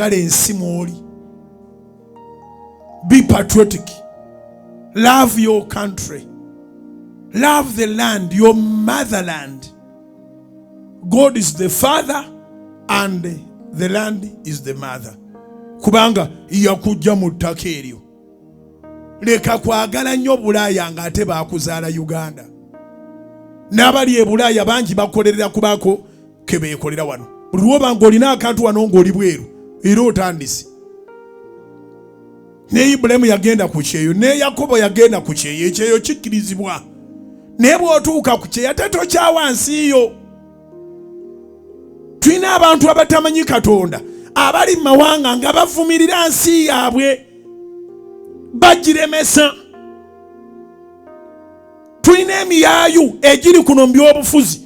Gale ensi mwoli. Be patriotic. Love your country. Love the land, your motherland. God is the father and the land is the mother. Kubanga yakujja mu ttaka eryo. Leka kwagala nnyo Bulaaya ng'ate baakuzaala Uganda. N'abali e Bulaaya bangi bakolerera kubako ke beekolera wano. Buli lwoba ng'olina akantu wano ng'oli bweru era otandise. Ne Ibulayimu yagenda ku kyeyo, ne Yakobo yagenda ku kyeyo, ekyeyo kikkirizibwa. Ne bw'otuuka ku kyeyo ate tokya wansiyo. Tulina abantu abatamanyi Katonda abali mu mawanga nga bavumirira nsi yaabwe bagiremesa. Tulina emiyaayu egiri kuno mu by'obufuzi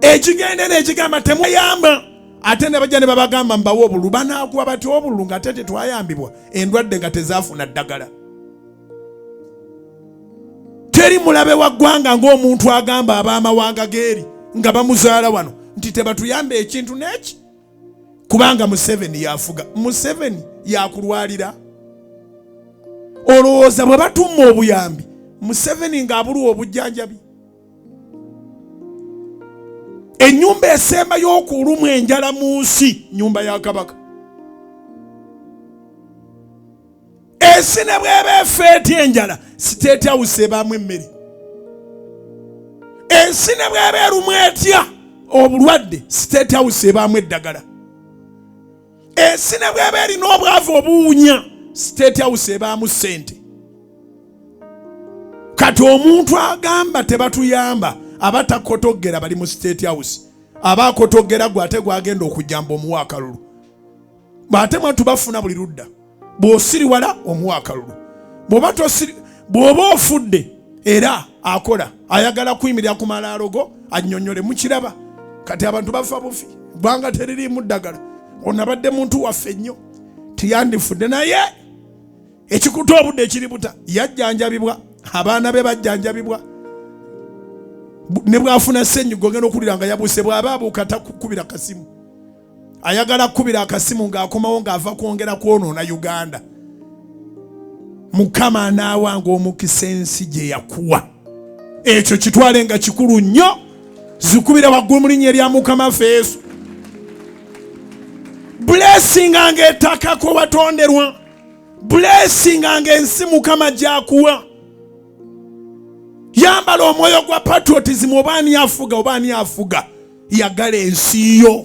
ejigenda nejigamba temubayamba, ate ne bajja ne babagamba mbawa obululu, banaakuwa bati obululu nga ate tetwayambibwa, endwadde nga tezaafuna ddagala. Teri mulabe wa ggwanga ng'omuntu agamba ab'amawanga g'eri nga bamuzaala wano nti tebatuyambe ekintu n'eki, kubanga Museveni yafuga. Museveni yakulwalira. Olowooza bwe batumma obuyambi Museveni ng'abulwa obujjanjabi? Ennyumba esemba y'okulumwa enjala mu nsi, nyumba ya Kabaka. Ensi ne bw'eba efeeti enjala, State House ebaamu emmere. Ensi ne bw'eba erumwa etya obulwadde, State House ebaamu eddagala. Ensi ne bw'eba erina obwavu obuwunya, State House ebaamu ssente. Kati omuntu agamba tebatuyamba abatakotogera bali mu State House. Abakotogera gwe ate gwagenda okujjamba omuwa akalulu. Bate mwe tubafuna buli ludda. Bw'osiriwala omuwa akalulu. Bw'oba ofudde era akola ayagala kuyimirira ku malaalo go annyonnyole mukiraba. Kati abantu bafa bufi bwanga teririimu ddagala. Onabadde muntu waffe nnyo tiyandifudde, naye ekikuta obudde ekiri buta yajjanjabibwa, abaana be bajjanjabibwa. Ne bwafuna ssenyiga ogenda okulira nga yabuse, bw'aba abuuka takukubira kasimu. Ayagala kukubira akasimu ng'akomawo ng'ava kwongera kwonoona Uganda. Mukama anaawanga omukisa ensi gye yakuwa. Ekyo kitwale nga kikulu nnyo. Zikubira waggulu mu linnya erya Mukama ffe Yesu. Blessing ng'ettaka kwe watonderwa. Blessing ng'ensi Mukama gy'akuwa. Yambala omwoyo gwa patriotism, oba ani afuga oba ani afuga. Yagala ensi yo.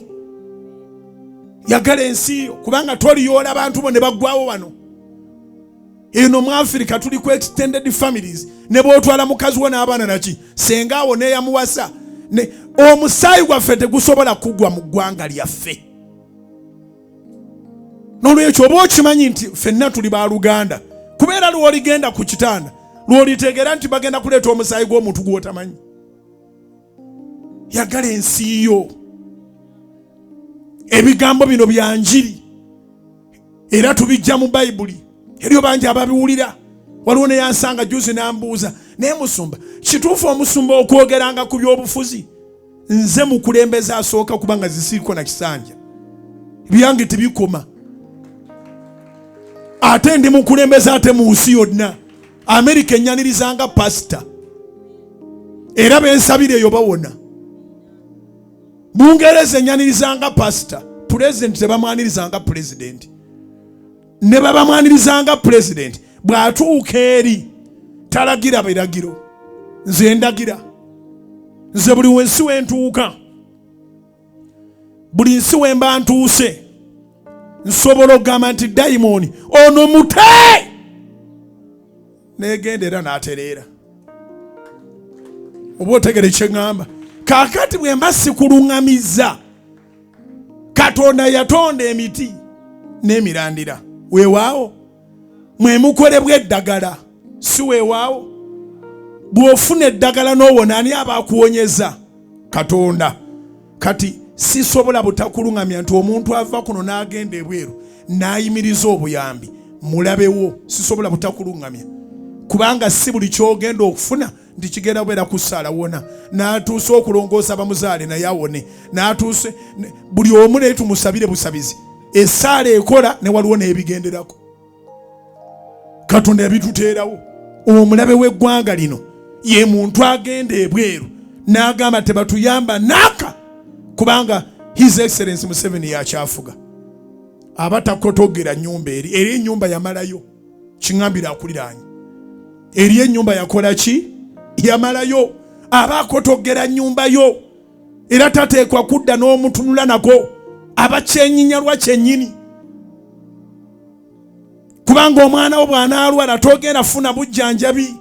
Yagala ensi yo, kubanga toliyoola abantu bo ne baggwawo wano. Eno mu Africa tuli ku extended families. Ne bw'otwala mukazi wo n'abaana naki, senga awo neyamuwasa. Omusaayi gwaffe tegusobola kugwa mu ggwanga lyaffe. N'olwekyo oba okimanyi nti ffenna tuli ba Luganda, kubeera lw'oligenda ku kitanda lw'olitegeera nti bagenda kuleeta omusaayi gw'omuntu gw'otamanyi. Yagala ensi yo. Ebigambo bino bya njiri era tubijja mu Bayibuli. Eriyo bangi ababiwulira. Waliwo ne yansanga juzi n'ambuuza, naye musumba, kituufu omusumba okwogeranga ku by'obufuzi? Nze mukulembeza asooka kubanga zisiriko na kisanja. Byange tebikoma. Ate ndi mukulembeza ate mu nsi yonna. Amerika ennyanirizanga pasita. Era bensabire eyo bawona. Bungereza ennyanirizanga pasita. Pulezidenti tebamwanirizanga pulezidenti. Ne babamwanirizanga pulezidenti bw'atuuka eri talagira biragiro. Nze ndagira. Nze buli wensi wentuuka, buli nsi wemba ntuuse, nsobola okugamba nti dayimoni ono mute, negendera n'atereera. Oba otegere kye ŋŋamba. Kaakati bwe mba sikuluŋŋamizza, Katonda yatonda emiti n'emirandira. Weewaawo mwe mukolebwa eddagala, si weewaawo? Bw'ofuna eddagala n'owona, ani aba akuwonyeza? Katonda. Kati sisobola butakuluŋŋamya nti omuntu ava kuno n'agenda ebweru n'ayimiriza obuyambi, mulabewo. Sisobola butakuluŋŋamya, kubanga si buli ky'ogenda okufuna nti kigenda kubeera kusaala wona. N'atuuse okulongoosa bamuzaale naye awone. N'atuuse buli omu naye tumusabire busabizi. essaala ekola ne waliwo n'ebigenderako. Katonda yabituteerawo. Omulabe w'eggwanga lino ye muntu agenda ebweru n'agamba tebatuyamba naaka kubanga His Excellency Museveni yakyafuga. Abatakotogera nnyumba eri ennyumba yamalayo. Kiŋambira akuliraanye. Eri ennyumba yakola ki? Yamalayo. Abakotogera nnyumba yo. Era tateekwa kudda n'omutunula nako. Abakyenyinyalwa kyennyini. Kubanga omwana wo bw'anaalwala togenda funa bujjanjabi.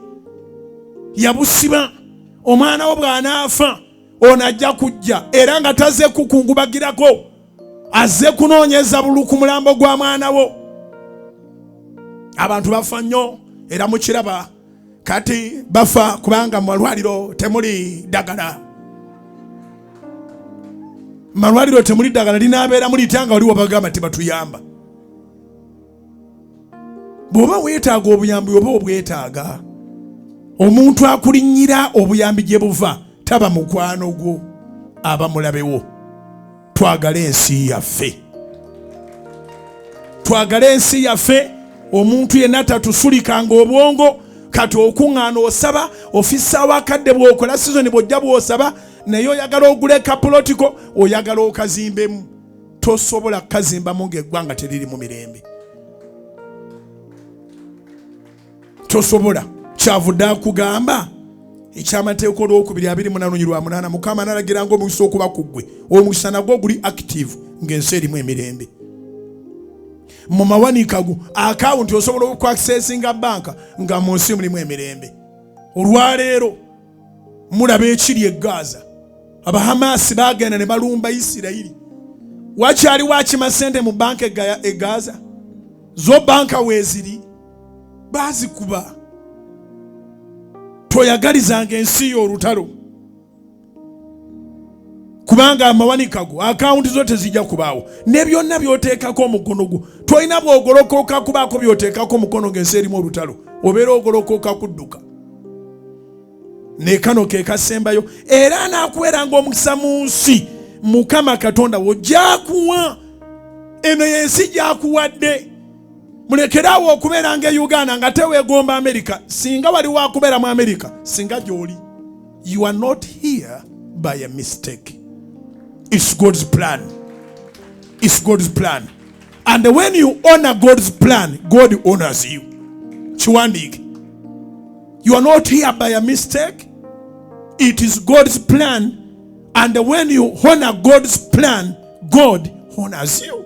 Yabusiba. Omwana wo bw'anaafa ono ajja kujja era nga tazze kukungubagirako. Azze kunoonyeza bulu ku mulambo gwa mwana wo. Abantu bafa nnyo era mukiraba kati bafa kubanga mu malwaliro temuli ddagala. Malwaliro temuli ddagala linaabeera mulitanga waliwo bagamba tebatuyamba. Bw'oba weetaaga obuyambi oba obwetaaga, omuntu akulinnyira obuyambi gye buva taba mukwano gwo, aba mulabewo. Twagale ensi yaffe. Twagale ensi yaffe. Omuntu yenna tatusulikanga obwongo kati okuŋŋaana osaba ofisa wakadde bw'okola sizoni bw'ojja bw'osaba naye oyagala ogule kapulotiko oyagala okazimbemu. Tosobola kazimbamu ng'eggwanga teriri mu mirembe. Tosobola. Kyavudde akugamba ekyamateeka olwokubiri 28 Mukama n'alagira ng'omukisa okuba ku ggwe. Omukisa nagwo guli active ng'ensi erimu emirembe. Mu mawanika go akawunti osobola okwakisesinga banka nga mu nsi mulimu emirembe. Olwaleero mulaba ekiri e Gaza. Abahamasi bagenda ne balumba Isirayiri. Wakyali wakima sente mu banka e Gaza? Zo banka weeziri bazikuba. Toyagalizanga ensi y'olutalo kubanga amawanika go akawunti zo tezijja kubaawo. Ne byonna by'oteekako omukono gwo tolina bw'ogolokoka kubaako by'oteekako omukono ng'ensi erimu olutalo obeera ogolokoka kudduka. Ne kano ke kasembayo era anaakuweranga omukisa mu nsi Mukama Katonda wo gy'akuwa. Eno y'ensi gy'akuwadde. Mulekeraawo okubeeranga e Uganda nga teweegomba Amerika. Singa wali wakubeera mu Amerika singa gy'oli. You are not here by a mistake. It's God's plan. It's God's plan. And when you honor God's plan, God honors you. Chiwandike. You are not here by a mistake. It is God's plan. And when you honor God's plan, God honors you.